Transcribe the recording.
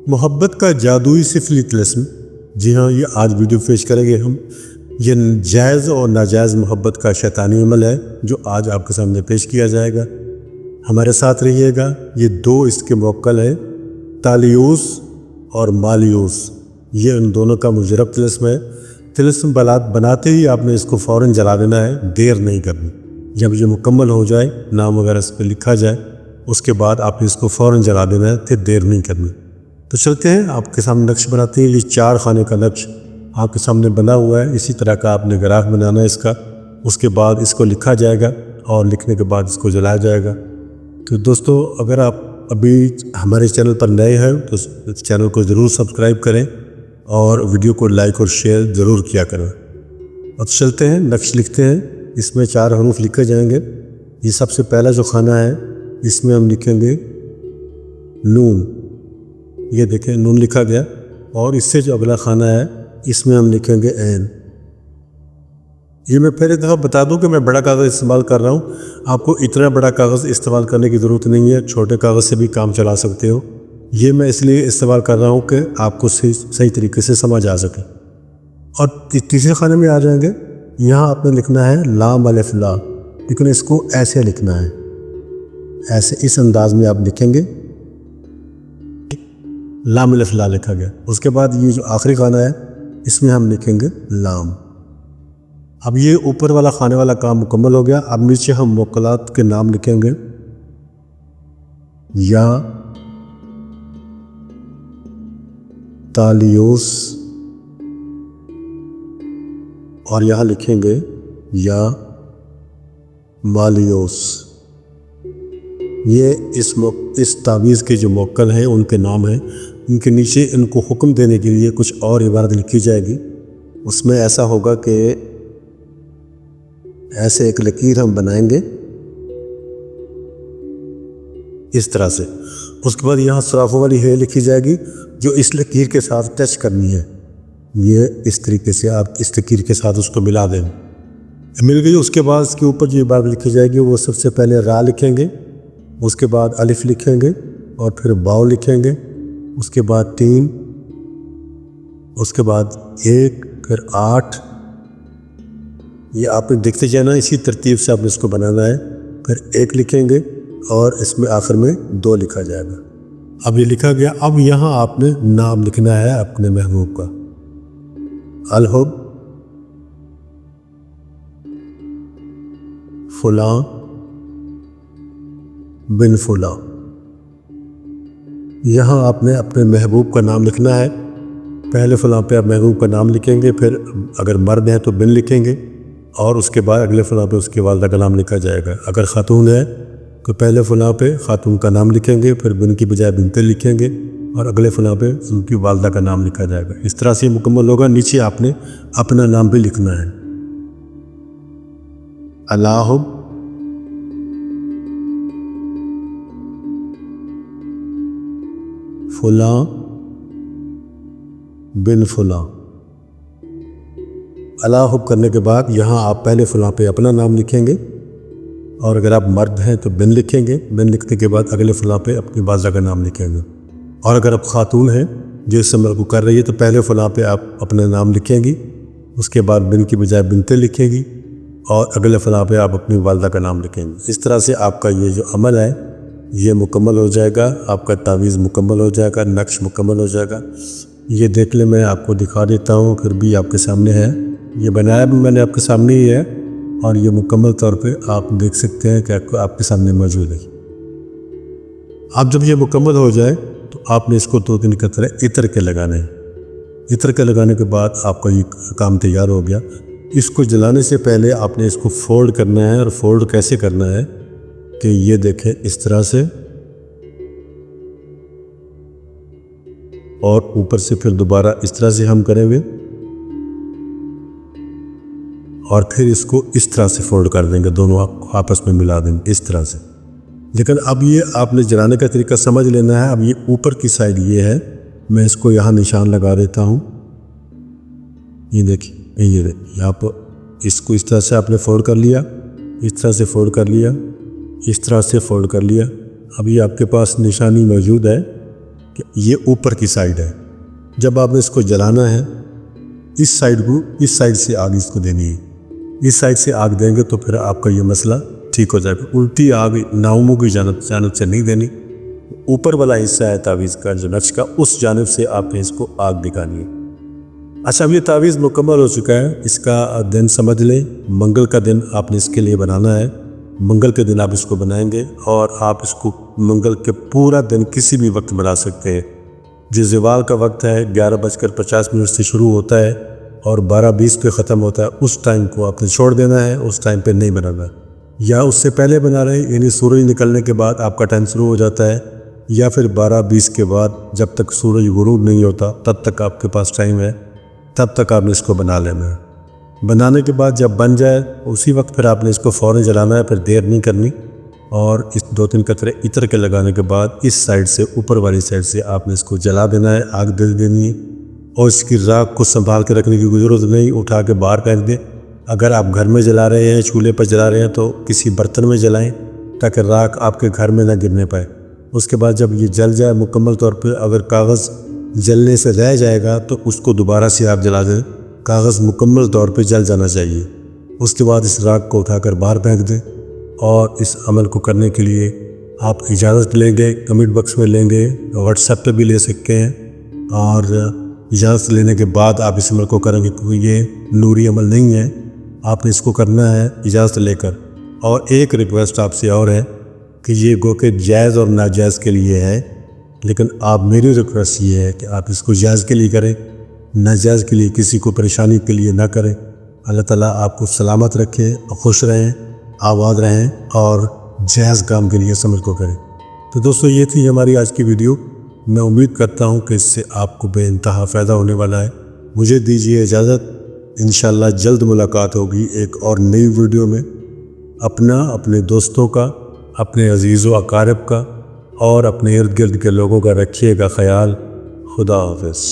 मोहब्बत का जादुई सिफली तिलिस्म। जी हाँ, ये आज वीडियो पेश करेंगे हम। ये जायज़ और नाजायज़ मोहब्बत का शैतानी अमल है जो आज आपके सामने पेश किया जाएगा। हमारे साथ रहिएगा। ये दो इसके मौक्कल है, तालियूस और मालियूस। ये उन दोनों का मुजरब तिलिस्म है। तिलिस्म बनाते ही आपने इसको फ़ौरन जला देना है, देर नहीं करनी। जब ये मुकम्मल हो जाए, नाम वगैरह इस पर लिखा जाए, उसके बाद आपने इसको फ़ौरन जला देना है, फिर देर नहीं करनी। तो चलते हैं, आपके सामने नक्श बनाते हैं। ये 4 खाने का नक्श आपके सामने बना हुआ है। इसी तरह का आपने ग्राफ बनाना है इसका। उसके बाद इसको लिखा जाएगा और लिखने के बाद इसको जलाया जाएगा। तो दोस्तों, अगर आप अभी हमारे चैनल पर नए हैं तो इस चैनल को ज़रूर सब्सक्राइब करें और वीडियो को लाइक और शेयर ज़रूर किया करें। अब चलते हैं, नक्श लिखते हैं। इसमें 4 हरूफ लिखे जाएंगे। ये सबसे पहला जो खाना है, इसमें हम लिखेंगे नून। ये देखें, नून लिखा गया। और इससे जो अगला खाना है, इसमें हम लिखेंगे ऐन। ये मैं पहले दफ़ा बता दूं कि मैं बड़ा कागज़ इस्तेमाल कर रहा हूँ। आपको इतना बड़ा कागज़ इस्तेमाल करने की ज़रूरत नहीं है, छोटे कागज़ से भी काम चला सकते हो। ये मैं इसलिए इस्तेमाल कर रहा हूँ कि आपको सही तरीके से समझ आ सके। और तीसरे खाने में आ जाएंगे। यहाँ आपने लिखना है लाम अलिफ ला, लेकिन इसको ऐसे लिखना है, ऐसे इस अंदाज में आप लिखेंगे। लाम अलिफ ला लिखा गया। उसके बाद ये जो आखिरी खाना है, इसमें हम लिखेंगे लाम। अब ये ऊपर वाला खाने वाला काम मुकम्मल हो गया। अब नीचे हम मुक्कलात के नाम लिखेंगे। या तालियूस, और यहाँ लिखेंगे या मालियूस। ये इस तावीज़ के जो मुक्कल हैं उनके नाम हैं। इनके नीचे इनको हुक्म देने के लिए कुछ और इबारत लिखी जाएगी। उसमें ऐसा होगा कि ऐसे एक लकीर हम बनाएंगे इस तरह से। उसके बाद यहाँ सराफों वाली है लिखी जाएगी जो इस लकीर के साथ टच करनी है। ये इस तरीके से आप इस लकीर के साथ उसको मिला दें। मिल गई। उसके बाद इसके ऊपर जो इबारत लिखी जाएगी वो सबसे पहले रा लिखेंगे, उसके बाद अलिफ लिखेंगे और फिर बाव लिखेंगे, उसके बाद 3, उसके बाद 1, फिर 8। ये आपने देखते जाना, इसी तरतीब से आपने इसको बनाना है। फिर 1 लिखेंगे और इसमें आखिर में 2 लिखा जाएगा। अब ये लिखा गया। अब यहाँ आपने नाम लिखना है अपने महबूब का। अलहुब फुलां बिन फुलां। यहाँ आपने अपने महबूब का नाम लिखना है। पहले फलां पे आप महबूब का नाम लिखेंगे, फिर अगर मर्द है तो बिन लिखेंगे और उसके बाद अगले फलां पे उसकी वालदा का नाम लिखा जाएगा। अगर ख़ातून है तो पहले फलां पे ख़ातून का नाम लिखेंगे, फिर बिन की बजाय बिनते लिखेंगे और अगले फलां पे उनकी वालदा का नाम लिखा जाएगा। इस तरह से मुकम्मल होगा। नीचे आपने अपना नाम भी लिखना है। अल्लाहुब फुलां बिन फुलां। अल्लाहुब करने के बाद यहाँ आप पहले फलां पे अपना नाम लिखेंगे और अगर आप मर्द हैं तो बिन लिखेंगे। बिन लिखने के बाद अगले फलां पे अपनी वालदा का नाम लिखेंगे। और अगर आप ख़ातून हैं जो इस अमल को कर रही है तो पहले फलां पे आप अपना नाम लिखेंगी, उसके बाद बिन की बजाय बिनते लिखेंगी और अगले फलां पे आप अपनी वालदा का नाम लिखेंगे। इस तरह से आपका ये जो अमल है ये मुकम्मल हो जाएगा। आपका तावीज़ मुकम्मल हो जाएगा, नक्श मुकम्मल हो जाएगा। ये देख ले, मैं आपको दिखा देता हूँ। फिर भी आपके सामने है, ये बनाया भी मैंने आपके सामने ही है और ये मुकम्मल तौर पे आप देख सकते हैं कि आपके सामने मौजूद है। आप जब ये मुकम्मल हो जाए तो आपने इसको 2-3 कतरे इत्र के लगाने हैं। इत्र के लगाने के बाद आपका ये काम तैयार हो गया। इसको जलाने से पहले आपने इसको फोल्ड करना है। और फोल्ड कैसे करना है कि ये देखें, इस तरह से, और ऊपर से फिर दोबारा इस तरह से हम करेंगे और फिर इसको इस तरह से फोल्ड कर देंगे, दोनों आपस में मिला देंगे इस तरह से। लेकिन अब ये आपने जलाने का तरीका समझ लेना है। अब ये ऊपर की साइड ये है, मैं इसको यहाँ निशान लगा देता हूँ। ये देखिए, ये यहाँ पर इसको इस तरह से आपने फोल्ड कर लिया, इस तरह से फोल्ड कर लिया, इस तरह से फोल्ड कर लिया। अभी आपके पास निशानी मौजूद है। کہ یہ اوپر کی سائڈ ہے. جب آپ نے اس کو جلانا ہے اس سائڈ سے آگ اس کو دینی ہے. اس سائڈ سے آگ دیں گے تو پھر آپ کا یہ مسئلہ ٹھیک ہو جائے گا. الٹی آگ ناؤموں کی جانب سے نہیں دینی. اوپر والا حصہ ہے تعویذ کا جو نقش کا اس جانب سے آپ نے اس کو آگ دکھانی ہے. اچھا اب یہ تعویذ مکمل ہو چکا ہے. اس کا دن سمجھ لیں منگل کا دن آپ نے اس کے لیے بنانا ہے. منگل کے دن آپ اس کو بنائیں گے اور آپ اس کو منگل کے پورا دن کسی بھی وقت بنا سکتے ہیں. جو زوال کا وقت ہے 11:50 سے شروع ہوتا ہے اور 12:20 پہ ختم ہوتا ہے. اس ٹائم کو آپ نے چھوڑ دینا ہے, اس ٹائم پہ نہیں بنانا. یا اس سے پہلے بنا رہے ہیں یعنی سورج نکلنے کے بعد آپ کا ٹائم شروع ہو جاتا ہے, یا پھر 12:20 کے بعد جب تک سورج غروب نہیں ہوتا تب تک آپ کے پاس ٹائم ہے, تب تک آپ نے اس کو بنا لینا ہے. بنانے کے بعد جب بن جائے اسی وقت پھر آپ نے اس کو فوراً جلانا ہے, پھر دیر نہیں کرنی. اور اس 2-3 قطرے عطر کے لگانے کے بعد اس سائڈ سے اوپر والی سائڈ سے آپ نے اس کو جلا دینا ہے, آگ دے دینی ہے. اور اس کی راکھ کو سنبھال کے رکھنے کی ضرورت نہیں, اٹھا کے باہر پھینک دیں. اگر آپ گھر میں جلا رہے ہیں چولہے پر جلا رہے ہیں تو کسی برتن میں جلائیں تاکہ راکھ آپ کے گھر میں نہ گرنے پائے. اس کے بعد جب یہ جل جائے مکمل طور پہ, اگر کاغذ جلنے سے رہ جائے گا تو اس کو دوبارہ سے آپ جلا دیں. کاغذ مکمل طور پہ جل جانا چاہیے. اس کے بعد اس راکھ کو اٹھا کر باہر پھینک دیں. اور اس عمل کو کرنے کے لیے آپ اجازت لیں گے, کمنٹ باکس میں لیں گے, واٹس ایپ پہ بھی لے سکتے ہیں. اور اجازت لینے کے بعد آپ اس عمل کو کریں گے کیونکہ یہ نوری عمل نہیں ہے, آپ نے اس کو کرنا ہے اجازت لے کر. اور ایک ریکویسٹ آپ سے اور ہے کہ یہ گو کہ جائز اور ناجائز کے لیے ہے, لیکن آپ میری ریکویسٹ یہ ہے کہ آپ اس کو جائز کے لیے کریں, ناجائز کے لیے کسی کو پریشانی کے لیے نہ کریں. اللہ تعالیٰ آپ کو سلامت رکھے, خوش رہیں, آباد رہیں اور جائز کام کے لیے اس عمل کو کریں. تو دوستو یہ تھی ہماری آج کی ویڈیو. میں امید کرتا ہوں کہ اس سے آپ کو بے انتہا فائدہ ہونے والا ہے. مجھے دیجیے اجازت, انشاءاللہ جلد ملاقات ہوگی ایک اور نئی ویڈیو میں. اپنا, اپنے دوستوں کا, اپنے عزیز و اقارب کا اور اپنے ارد گرد کے لوگوں کا رکھیے گا خیال. خدا حافظ.